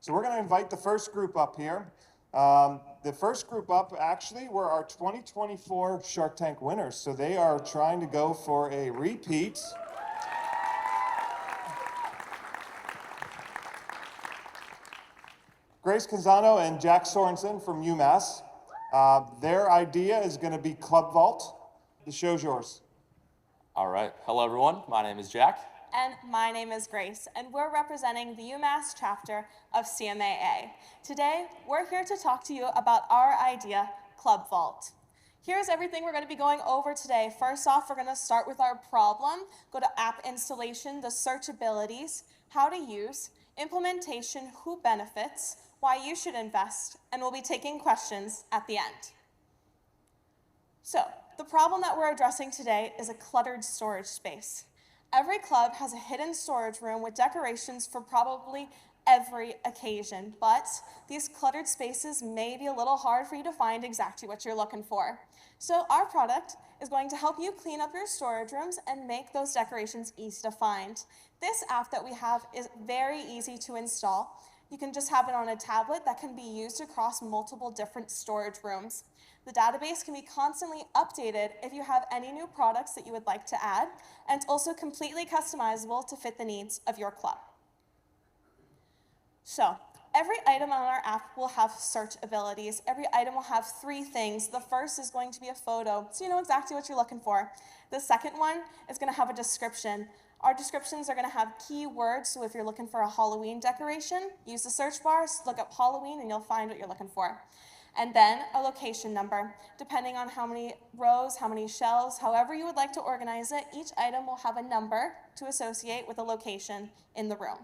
So we're going to invite the first group up here. The first group up actually were our 2024 Shark Tank winners. So they are trying to go for a repeat. Grace Canzano and Jack Sorensen from UMass. Their idea is going to be Club Vault. The show's yours. All right. Hello, everyone. My name is Jack. And my name is Grace, and we're representing the UMass chapter of CMAA. Today, we're here to talk to you about our idea, Club Vault. Here's everything we're going to be going over today. First off, we're going to start with our problem, go to app installation, the search abilities, how to use, implementation, who benefits, why you should invest, and we'll be taking questions at the end. So, the problem that we're addressing today is a cluttered storage space. Every club has a hidden storage room with decorations for probably every occasion, but these cluttered spaces may be a little hard for you to find exactly what you're looking for. So our product is going to help you clean up your storage rooms and make those decorations easy to find. This app that we have is very easy to install. You can just have it on a tablet that can be used across multiple different storage rooms. The database can be constantly updated if you have any new products that you would like to add, and it's also completely customizable to fit the needs of your club. So, every item on our app will have search abilities. Every item will have three things. The first is going to be a photo, so you know exactly what you're looking for. The second one is going to have a description. Our descriptions are going to have keywords, so if you're looking for a Halloween decoration, use the search bar, look up Halloween, and you'll find what you're looking for. And then a location number. Depending on how many rows, how many shelves, however you would like to organize it, each item will have a number to associate with a location in the room.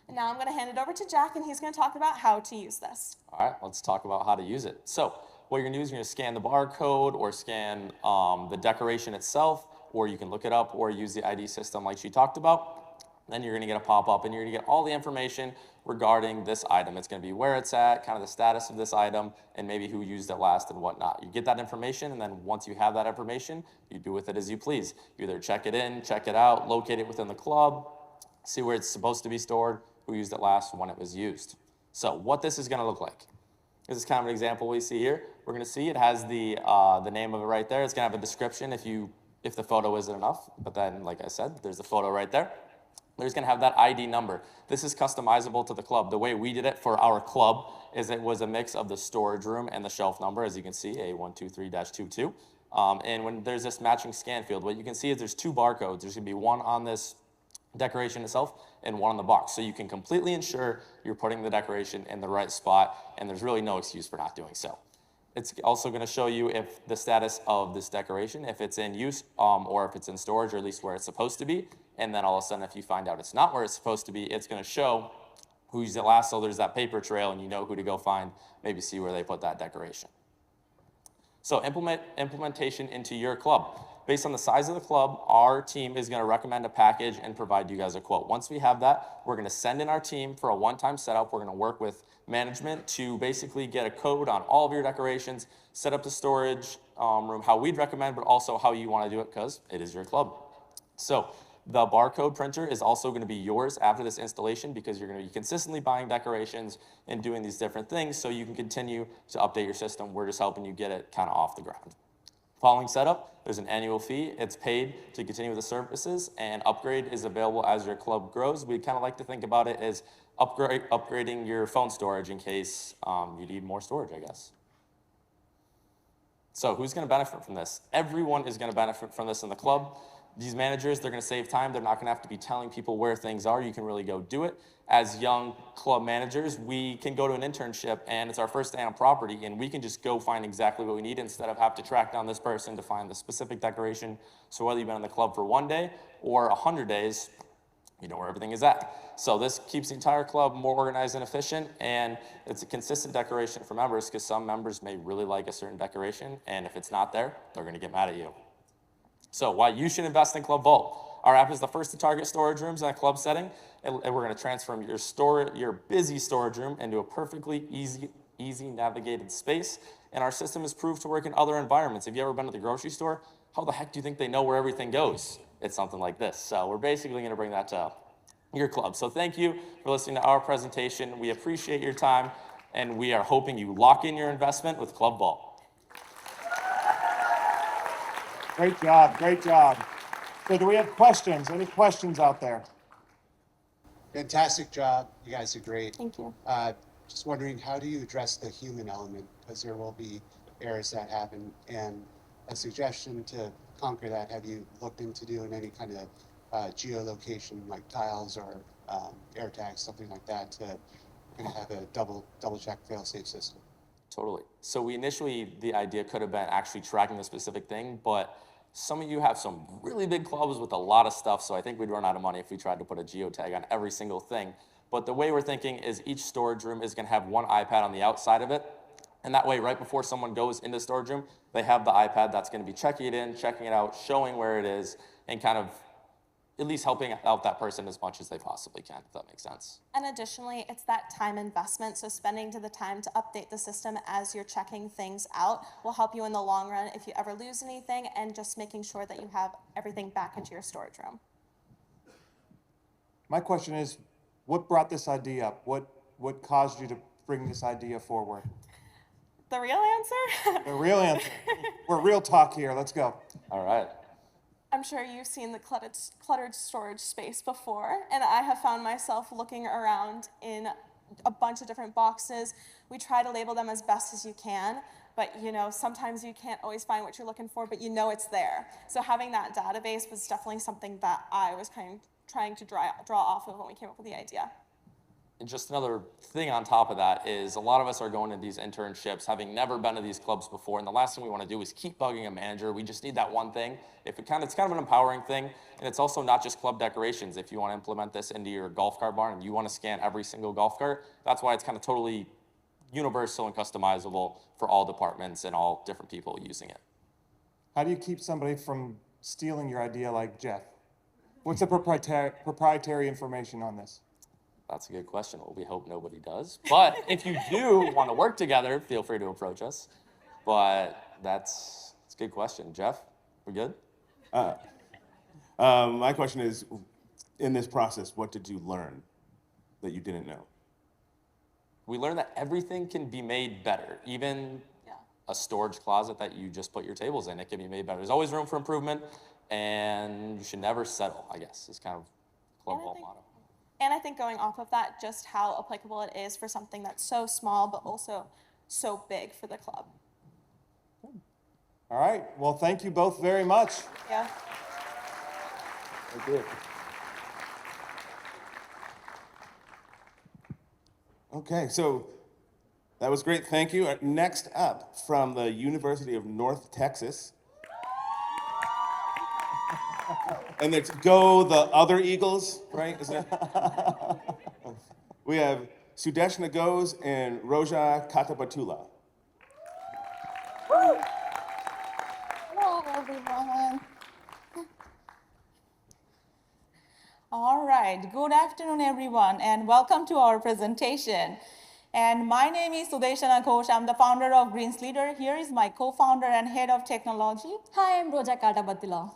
And now I'm going to hand it over to Jack, and he's going to talk about how to use this. All right, let's talk about how to use it. So what you're going to do is you're going to scan the barcode or scan the decoration itself, or you can look it up or use the ID system like she talked about. Then you're going to get a pop-up, and you're going to get all the information regarding this item. It's going to be where it's at, kind of the status of this item, and maybe who used it last and whatnot. You get that information, and then once you have that information, you do with it as you please. You either check it in, check it out, locate it within the club, see where it's supposed to be stored, who used it last, when it was used. So what this is going to look like. This is kind of an example we see here. We're going to see it has the name of it right there. It's going to have a description if the photo isn't enough. But then, like I said, there's the photo right there. There's going to have that ID number. This is customizable to the club. The way we did it for our club is it was a mix of the storage room and the shelf number, as you can see, A123-22. And when there's this matching scan field, what you can see is there's two barcodes. There's going to be one on this decoration itself and one on the box. So you can completely ensure you're putting the decoration in the right spot, and there's really no excuse for not doing so. It's also going to show you if the status of this decoration, if it's in use or if it's in storage, or at least where it's supposed to be. And then all of a sudden, if you find out it's not where it's supposed to be, it's going to show who used it last, so there's that paper trail, and you know who to go find, maybe see where they put that decoration. So implementation into your club. Based on the size of the club, our team is going to recommend a package and provide you guys a quote. Once we have that, we're going to send in our team for a one-time setup. We're going to work with management to basically get a code on all of your decorations, set up the storage room how we'd recommend, but also how you want to do it, because it is your club. So the barcode printer is also going to be yours after this installation, because you're going to be consistently buying decorations and doing these different things, so you can continue to update your system. We're just helping you get it kind of off the ground. Following setup, there's an annual fee. It's paid to continue with the services, and upgrade is available as your club grows. We kind of like to think about it as upgrading your phone storage in case you need more storage, I guess. So who's going to benefit from this? Everyone is going to benefit from this in the club. These managers, they're going to save time. They're not going to have to be telling people where things are. You can really go do it. As young club managers, we can go to an internship, and it's our first day on property, and we can just go find exactly what we need instead of have to track down this person to find the specific decoration. So whether you've been in the club for 1 day or 100 days, you know where everything is at. So this keeps the entire club more organized and efficient, and it's a consistent decoration for members, because some members may really like a certain decoration, and if it's not there, they're going to get mad at you. So why you should invest in Club Vault. Our app is the first to target storage rooms in a club setting, and we're going to transform your busy storage room into a perfectly easy navigated space. And our system is proved to work in other environments. Have you ever been to the grocery store? How the heck do you think they know where everything goes? It's something like this. So we're basically going to bring that to your club. So thank you for listening to our presentation. We appreciate your time, and we are hoping you lock in your investment with Club Vault. Great job, great job. So do we have questions? Any questions out there? Fantastic job. You guys are great. Thank you. Just wondering, how do you address the human element? Because there will be errors that happen. And a suggestion to conquer that, have you looked into doing any kind of geolocation like tiles or air tags, something like that, to kind of have a double check fail-safe system? Totally. So the idea could have been actually tracking the specific thing, but some of you have some really big clubs with a lot of stuff, so I think we'd run out of money if we tried to put a geotag on every single thing. But the way we're thinking is each storage room is gonna have one iPad on the outside of it, and that way, right before someone goes into the storage room, they have the iPad that's gonna be checking it in, checking it out, showing where it is, and kind of at least helping out that person as much as they possibly can, if that makes sense. And additionally, it's that time investment. So spending the time to update the system as you're checking things out will help you in the long run if you ever lose anything, and just making sure that you have everything back into your storage room. My question is, what brought this idea up? What caused you to bring this idea forward? The real answer? The real answer. We're real talk here. Let's go. All right. I'm sure you've seen the cluttered storage space before, and I have found myself looking around in a bunch of different boxes. We try to label them as best as you can, but sometimes you can't always find what you're looking for, but it's there. So having that database was definitely something that I was trying to draw off of when we came up with the idea. And just another thing on top of that is a lot of us are going to these internships having never been to these clubs before, and the last thing we want to do is keep bugging a manager. We just need that one thing. It's kind of an empowering thing, and it's also not just club decorations. If you want to implement this into your golf cart barn and you want to scan every single golf cart, that's why it's kind of totally universal and customizable for all departments and all different people using it. How do you keep somebody from stealing your idea like Jeff? What's the proprietary information on this? That's a good question. Well, we hope nobody does. But if you do want to work together, feel free to approach us. But that's a good question. Jeff, we good? My question is, in this process, what did you learn that you didn't know? We learned that everything can be made better. Even a storage closet that you just put your tables in, it can be made better. There's always room for improvement, and you should never settle, I guess, is kind of Club Vault motto. And I think going off of that, just how applicable it is for something that's so small, but also so big for the club. All right. Well, thank you both very much. Yeah. Thank you. Okay, so that was great. Thank you. Next up, from the University of North Texas. And it's go the other Eagles, right? Isn't it? We have Sudeshna Ghose and Roja Katabatula. Hello, everyone. All right, good afternoon, everyone, and welcome to our presentation. And my name is Sudeshna Ghose. I'm the founder of Greens Leader. Here is my co-founder and head of technology. Hi, I'm Roja Katabatila.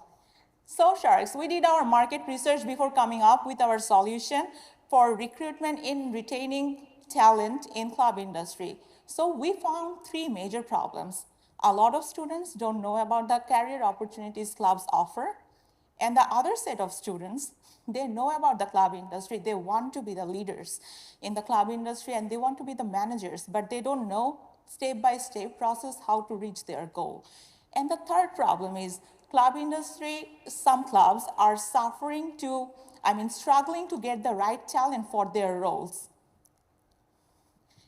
So Sharks, we did our market research before coming up with our solution for recruitment in retaining talent in club industry. So we found three major problems. A lot of students don't know about the career opportunities clubs offer. And the other set of students, they know about the club industry. They want to be the leaders in the club industry and they want to be the managers, but they don't know step-by-step process how to reach their goal. And the third problem is club industry, some clubs are struggling to get the right talent for their roles.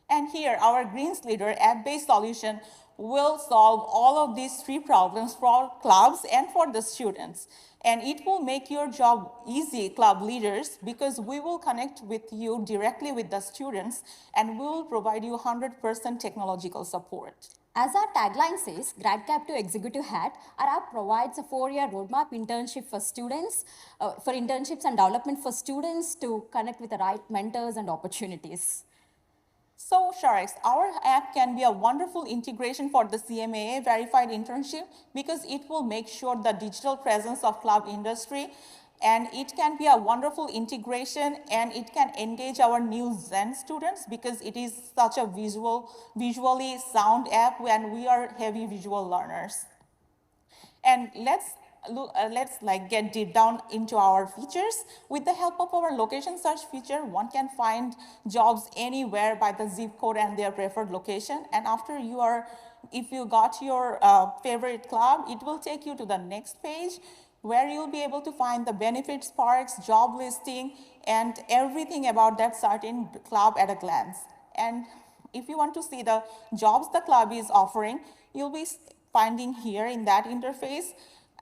And here, our Greens Leader app-based solution will solve all of these three problems for clubs and for the students. And it will make your job easy, club leaders, because we will connect with you directly with the students and we will provide you 100% technological support. As our tagline says, GradCap to Executive Hat, our app provides a 4-year roadmap internship for students, for internships and development for students to connect with the right mentors and opportunities. So Sharks, our app can be a wonderful integration for the CMAA verified internship because it will make sure the digital presence of club industry And it can be a wonderful integration, and it can engage our new Zen students because it is such a visually sound app, and we are heavy visual learners. And let's like get deep down into our features. With the help of our location search feature, one can find jobs anywhere by the zip code and their preferred location. And after if you got your favorite club, it will take you to the next page where you'll be able to find the benefits, perks, job listing, and everything about that certain club at a glance. And if you want to see the jobs the club is offering, you'll be finding here in that interface,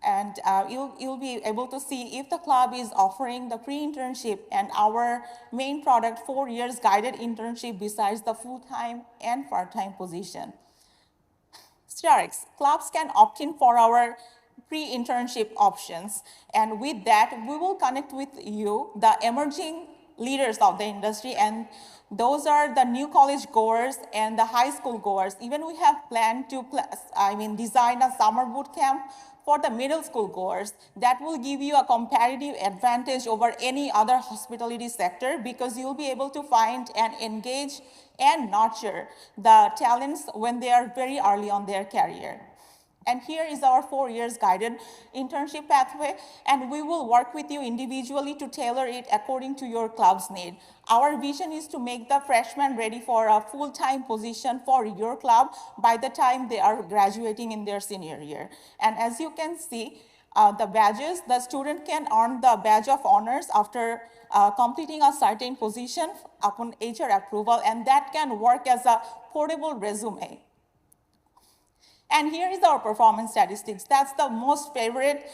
and you'll be able to see if the club is offering the pre-internship and our main product 4 years guided internship besides the full-time and part-time position. Starix, clubs can opt in for our pre-internship options, and with that, we will connect with you, the emerging leaders of the industry, and those are the new college goers and the high school goers. Even we have planned to design a summer boot camp for the middle school goers that will give you a comparative advantage over any other hospitality sector, because you'll be able to find and engage and nurture the talents when they are very early on their career. And here is our 4 years guided internship pathway, and we will work with you individually to tailor it according to your club's need. Our vision is to make the freshmen ready for a full-time position for your club by the time they are graduating in their senior year. And as you can see, the badges, the student can earn the badge of honors after completing a certain position upon HR approval, and that can work as a portable resume. And here is our performance statistics. That's the most favorite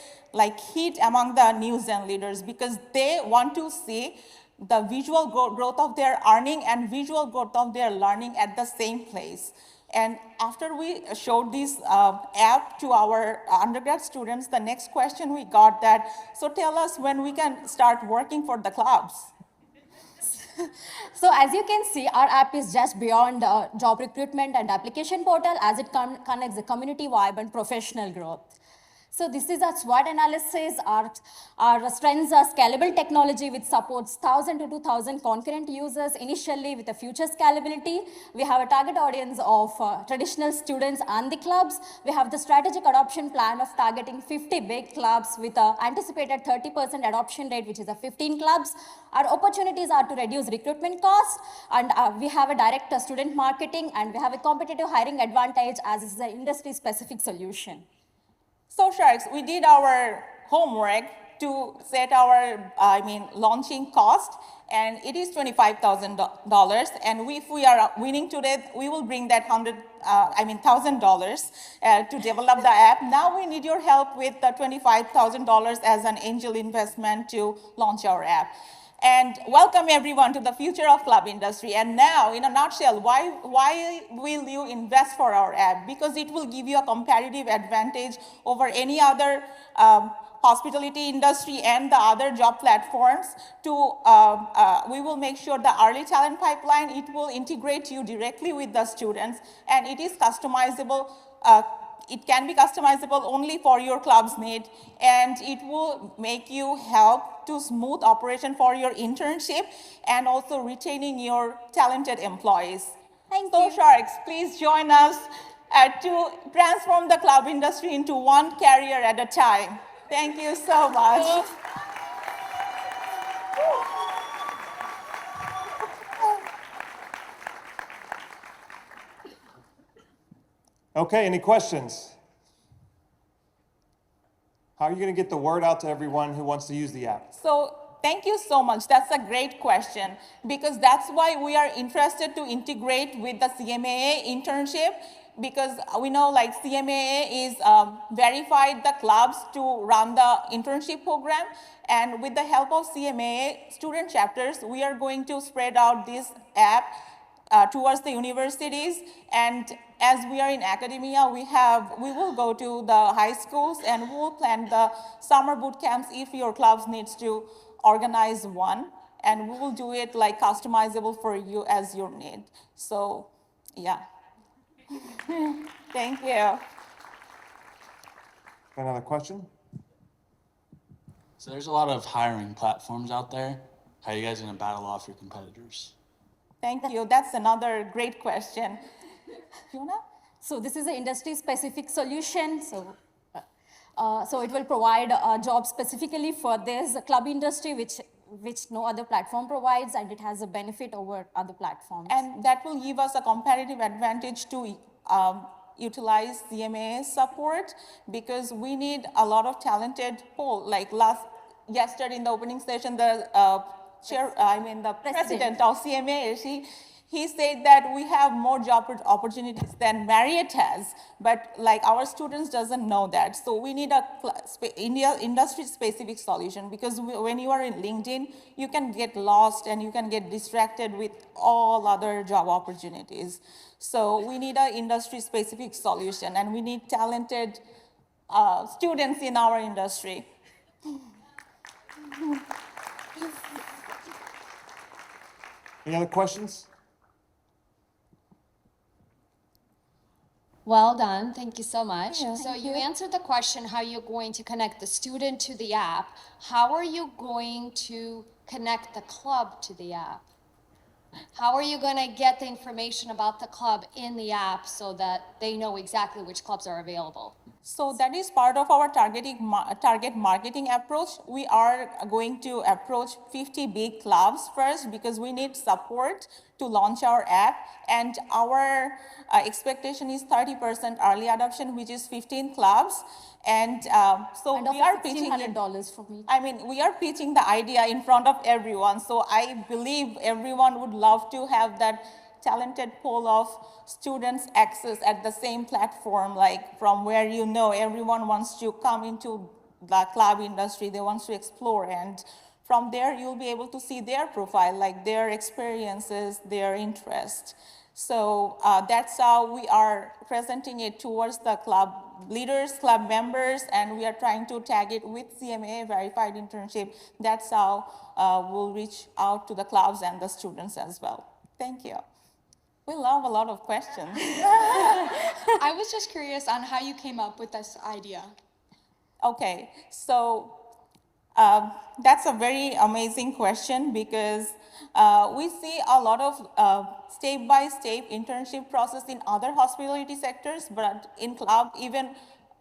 hit among the new Zen leaders, because they want to see the visual growth of their earning and visual growth of their learning at the same place. And after we showed this app to our undergrad students, the next question we got that, so tell us when we can start working for the clubs. So as you can see, our app is just beyond job recruitment and application portal, as it connects the community vibe and professional growth. So this is our SWOT analysis. Our strengths are scalable technology, which supports 1,000 to 2,000 concurrent users initially with a future scalability. We have a target audience of traditional students and the clubs. We have the strategic adoption plan of targeting 50 big clubs with an anticipated 30% adoption rate, which is 15 clubs. Our opportunities are to reduce recruitment costs, and we have a direct student marketing, and we have a competitive hiring advantage as is the industry-specific solution. So Sharks, we did our homework to set our, launching cost, and it is $25,000. And if we are winning today, we will bring that $1,000 to develop the app. Now we need your help with the $25,000 as an angel investment to launch our app. And welcome everyone to the future of club industry. And now, in a nutshell, why will you invest for our app? Because it will give you a competitive advantage over any other hospitality industry and the other job platforms. We will make sure the early talent pipeline, it will integrate you directly with the students, and it is customizable. It can be customizable only for your club's need, and it will make you help to smooth operation for your internship and also retaining your talented employees. Thank So you. Sharks, please join us to transform the club industry into one career at a time. Thank you so much. Okay, any questions? How are you going to get the word out to everyone who wants to use the app? So thank you so much. That's a great question, because that's why we are interested to integrate with the CMAA internship, because we know CMAA is verified the clubs to run the internship program. And with the help of CMAA student chapters, we are going to spread out this app towards the universities. And as we are in academia, we will go to the high schools and we will plan the summer boot camps if your clubs needs to organize one. And we will do it customizable for you as your need. So, yeah. Thank you. Another question? So there's a lot of hiring platforms out there. How are you guys going to battle off your competitors? Thank you. That's another great question. Fiona? So this is an industry-specific solution. So it will provide a job specifically for this club industry, which no other platform provides, and it has a benefit over other platforms. And that will give us a competitive advantage to utilize CMA support, because we need a lot of talented people. Like yesterday in the opening session, the president of CMA, he said that we have more job opportunities than Marriott has, but like our students doesn't know that. So we need a industry-specific solution, because when you are in LinkedIn, you can get lost and you can get distracted with all other job opportunities. So we need an industry-specific solution, and we need talented students in our industry. Any other questions? Well done, thank you so much. Yeah, So thank you you. answered the question how you're going to connect the student to the app. How are you going to connect the club to the app? How are you going to get the information about the club in the app so that they know exactly which clubs are available? So that is part of our target marketing approach. We are going to approach 50 big clubs first, because we need support to launch our app. And our expectation is 30% early adoption, which is 15 clubs. And so And we are pitching it. $1,600 from me. I mean, we are pitching the idea in front of everyone. So I believe everyone would love to have that talented pool of students access at the same platform, like from where everyone wants to come into the club industry, they want to explore. And from there, you'll be able to see their profile, like their experiences, their interest. So that's how we are presenting it towards the club leaders, club members, and we are trying to tag it with CMA verified internship. That's how we'll reach out to the clubs and the students as well. Thank you. We love a lot of questions. I was just curious on how you came up with this idea. Okay, so that's a very amazing question, because we see a lot of step-by-step internship process in other hospitality sectors, but in club, even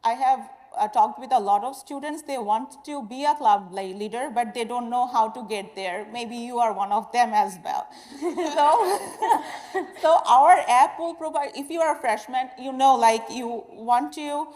I have talked with a lot of students. They want to be a club leader, but they don't know how to get there. Maybe you are one of them as well. So our app will provide, if you are a freshman, you want to,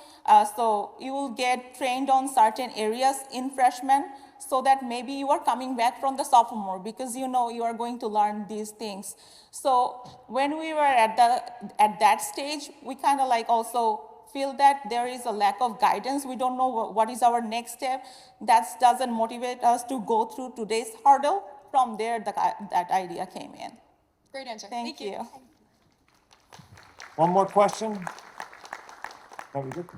so you will get trained on certain areas in freshman, so that maybe you are coming back from the sophomore, because you are going to learn these things. So when we were at that stage, we kind of also feel that there is a lack of guidance. We don't know what is our next step. That doesn't motivate us to go through today's hurdle. From there, that idea came in. Great answer. Thank you. One more question? No, we good?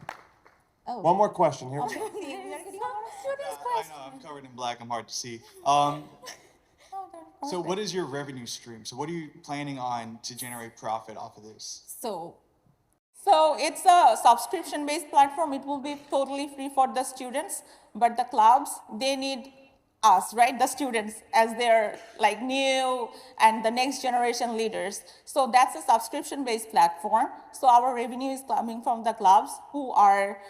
Oh. One more question here. We are getting a lot of students' I questions. know, I'm covered in black, I'm hard to see. So what is your revenue stream? So what are you planning on to generate profit off of this? So it's a subscription-based platform. It will be totally free for the students, but the clubs, they need us, right? The students, as they're new and the next generation leaders. So that's a subscription-based platform. So our revenue is coming from the clubs who are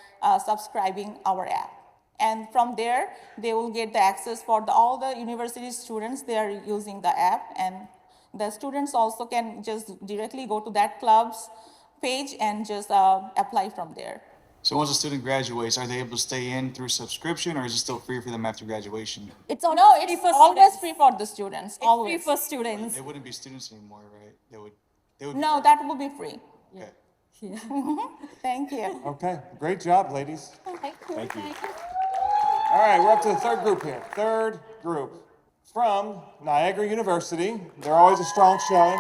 subscribing our app. And from there, they will get the access for all the university students. They are using the app, and the students also can just directly go to that club's page and just apply from there. So once a student graduates, are they able to stay in through subscription, or is it still free for them after graduation? It's No, always free it's for always students. free for the students. It's Always. free for students. They wouldn't be students anymore, right? They would. No, that will be free. Okay. Thank you. Okay, great job, ladies. Thank you. Thank you. All right, we're up to the third group here. Third group from Niagara University. They're always a strong showing.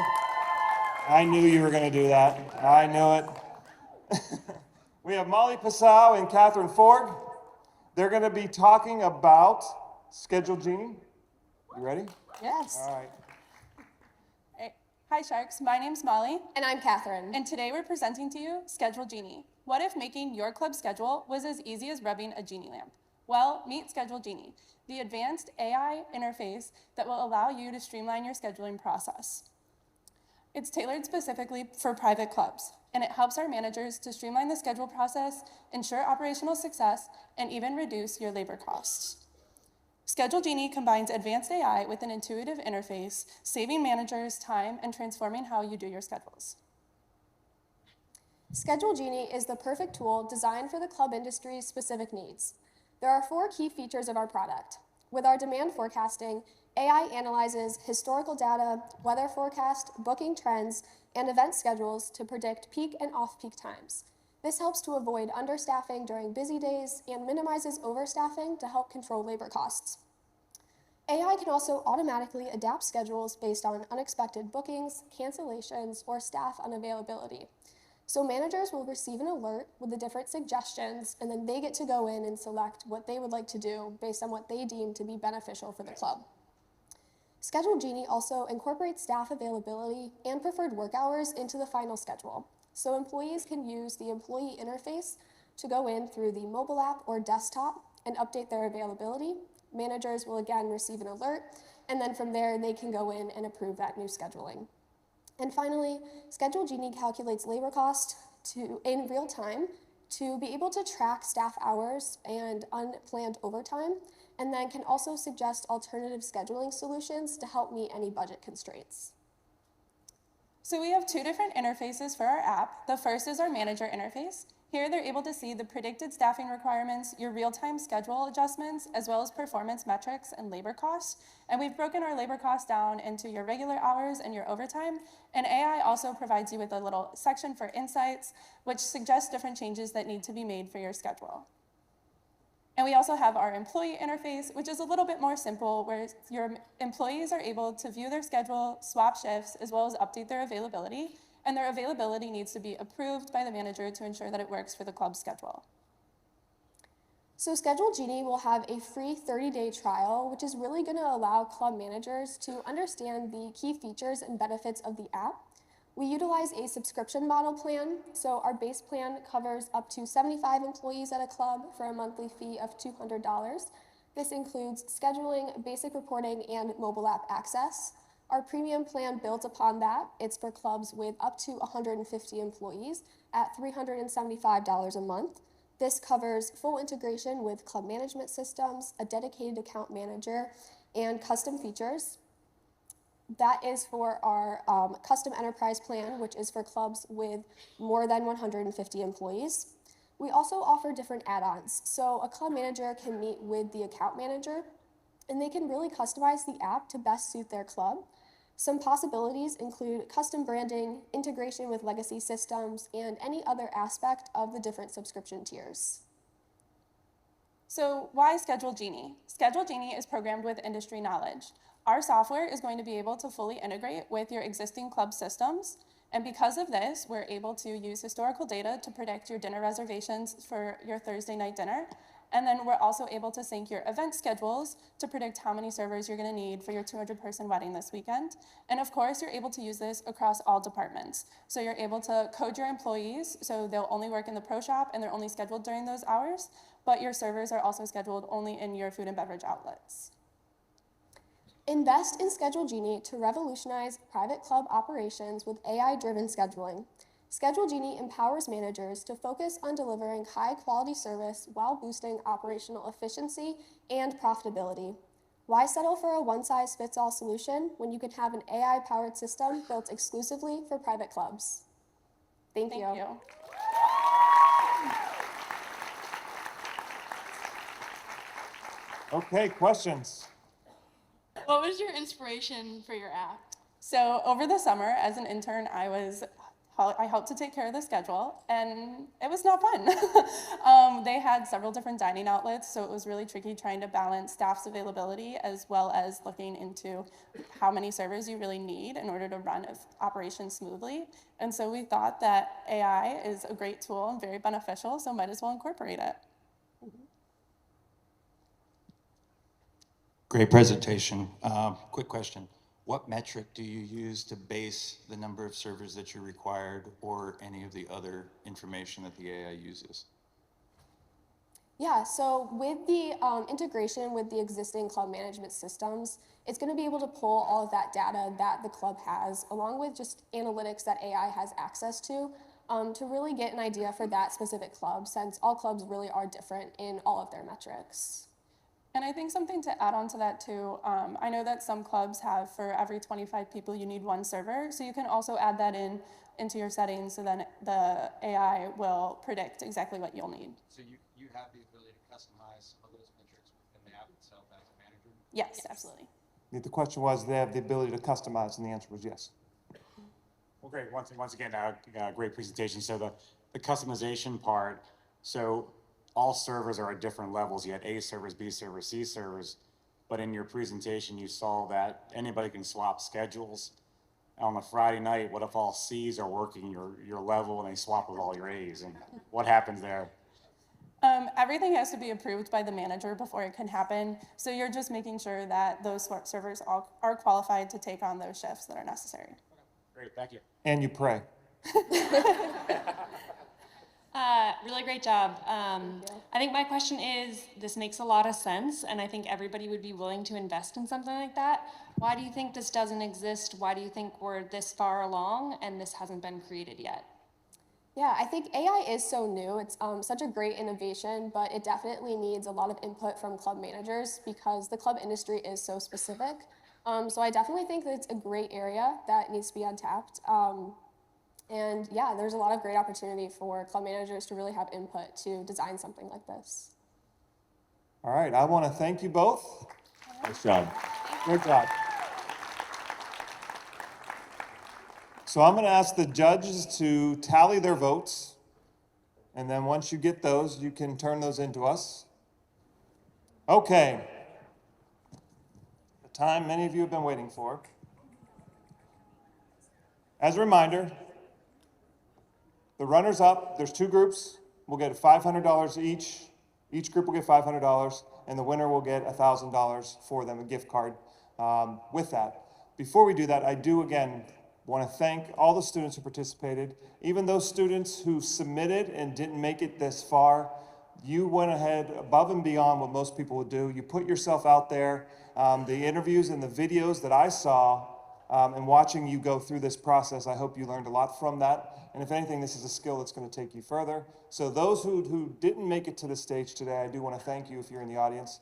I knew you were going to do that. I knew it. We have Molly Passau and Catherine Ford. They're going to be talking about Schedule Genie. You ready? Yes. All right. Hi, Sharks. My name's Molly, And I'm Catherine. and today we're presenting to you Schedule Genie. What if making your club schedule was as easy as rubbing a genie lamp? Well, meet Schedule Genie, the advanced AI interface that will allow you to streamline your scheduling process. It's tailored specifically for private clubs, and it helps our managers to streamline the schedule process, ensure operational success, and even reduce your labor costs. Schedule Genie combines advanced AI with an intuitive interface, saving managers time and transforming how you do your schedules. Schedule Genie is the perfect tool designed for the club industry's specific needs. There are 4 key features of our product. With our demand forecasting, AI analyzes historical data, weather forecast, booking trends, and event schedules to predict peak and off-peak times. This helps to avoid understaffing during busy days and minimizes overstaffing to help control labor costs. AI can also automatically adapt schedules based on unexpected bookings, cancellations, or staff unavailability. So managers will receive an alert with the different suggestions, and then they get to go in and select what they would like to do based on what they deem to be beneficial for the club. Schedule Genie also incorporates staff availability and preferred work hours into the final schedule. So employees can use the employee interface to go in through the mobile app or desktop and update their availability. Managers will again receive an alert, and then from there they can go in and approve that new scheduling. And finally, Schedule Genie calculates labor cost in real time to be able to track staff hours and unplanned overtime, and then can also suggest alternative scheduling solutions to help meet any budget constraints. So we have 2 different interfaces for our app. The first is our manager interface. Here they're able to see the predicted staffing requirements, your real-time schedule adjustments, as well as performance metrics and labor costs. And we've broken our labor costs down into your regular hours and your overtime. And AI also provides you with a little section for insights, which suggests different changes that need to be made for your schedule. And we also have our employee interface, which is a little bit more simple, where your employees are able to view their schedule, swap shifts, as well as update their availability. And their availability needs to be approved by the manager to ensure that it works for the club's schedule. So Schedule Genie will have a free 30-day trial, which is really going to allow club managers to understand the key features and benefits of the app. We utilize a subscription model plan, so our base plan covers up to 75 employees at a club for a monthly fee of $200. This includes scheduling, basic reporting, and mobile app access. Our premium plan builds upon that. It's for clubs with up to 150 employees at $375 a month. This covers full integration with club management systems, a dedicated account manager, and custom features. That is for our custom enterprise plan, which is for clubs with more than 150 employees. We also offer different add-ons. So a club manager can meet with the account manager, and they can really customize the app to best suit their club. Some possibilities include custom branding, integration with legacy systems, and any other aspect of the different subscription tiers. So why Schedule Genie? Schedule Genie is programmed with industry knowledge. Our software is going to be able to fully integrate with your existing club systems. And because of this, we're able to use historical data to predict your dinner reservations for your Thursday night dinner. And then we're also able to sync your event schedules to predict how many servers you're going to need for your 200-person wedding this weekend. And of course, you're able to use this across all departments. So you're able to code your employees, so they'll only work in the pro shop and they're only scheduled during those hours, but your servers are also scheduled only in your food and beverage outlets. Invest in Schedule Genie to revolutionize private club operations with AI-driven scheduling. Schedule Genie empowers managers to focus on delivering high-quality service while boosting operational efficiency and profitability. Why settle for a one-size-fits-all solution when you can have an AI-powered system built exclusively for private clubs? Thank you. Okay, questions? What was your inspiration for your app? So over the summer, as an intern, I helped to take care of the schedule, and it was not fun. They had several different dining outlets, so it was really tricky trying to balance staff's availability as well as looking into how many servers you really need in order to run operations smoothly. And so we thought that AI is a great tool and very beneficial, so might as well incorporate it. Great presentation. Quick question. What metric do you use to base the number of servers that you're required or any of the other information that the AI uses? Yeah, so with the integration with the existing club management systems, it's going to be able to pull all of that data that the club has, along with just analytics that AI has access to really get an idea for that specific club, since all clubs really are different in all of their metrics. And I think something to add on to that too, I know that some clubs have for every 25 people you need one server, so you can also add that into your settings so then the AI will predict exactly what you'll need. So you have the ability to customize some of those metrics within the app itself as a manager? Yes, absolutely. The question was, they have the ability to customize, and the answer was yes. Well, great. Once again, great presentation. So the customization part, so all servers are at different levels. You had A servers, B servers, C servers, but in your presentation, you saw that anybody can swap schedules. On a Friday night, what if all Cs are working your level and they swap with all your As? And what happens there? Everything has to be approved by the manager before it can happen. So you're just making sure that those servers are qualified to take on those shifts that are necessary. Great, thank you. And you pray. Really great job. I think my question is, this makes a lot of sense, and I think everybody would be willing to invest in something like that. Why do you think this doesn't exist? Why do you think we're this far along and this hasn't been created yet? Yeah, I think AI is so new. It's such a great innovation, but it definitely needs a lot of input from club managers because the club industry is so specific. So I definitely think that it's a great area that needs to be untapped. And yeah, there's a lot of great opportunity for club managers to really have input to design something like this. All right, I want to thank you both. Nice job. Good job. So I'm going to ask the judges to tally their votes, and then once you get those, you can turn those into us. Okay. The time many of you have been waiting for. As a reminder, the runners-up, there's two groups, will get $500 each. Each group will get $500, and the winner will get $1,000 for them, a gift card with that. Before we do that, I do, again, want to thank all the students who participated. Even those students who submitted and didn't make it this far, you went ahead above and beyond what most people would do. You put yourself out there. The interviews and the videos that I saw and watching you go through this process, I hope you learned a lot from that. And if anything, this is a skill that's going to take you further. So those who didn't make it to the stage today, I do want to thank you if you're in the audience.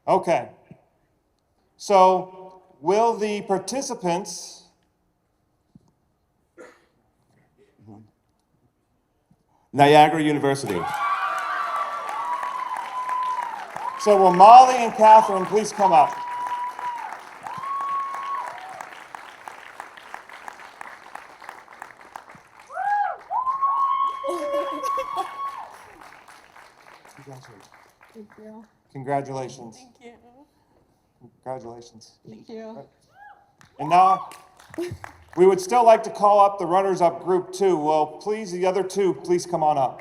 Okay. So will the participants Niagara University. So will Molly and Catherine please come up? Thank you. Congratulations. Thank you. Congratulations. Thank you. And now, we would still like to call up the runners-up group too. Well, please, the other two, please come on up.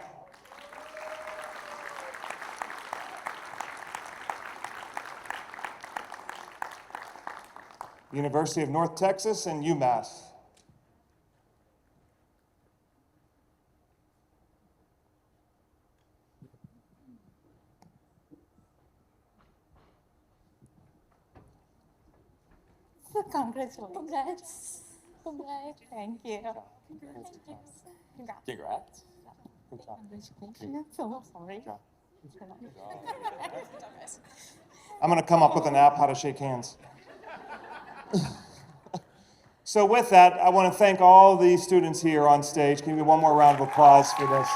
University of North Texas and UMass. Congratulations. Congrats. Congrats. Thank you. Congrats. Congrats. Good job. Congratulations. So sorry. I'm going to come up with an app how to shake hands. So with that, I want to thank all the students here on stage. Give me one more round of applause for this.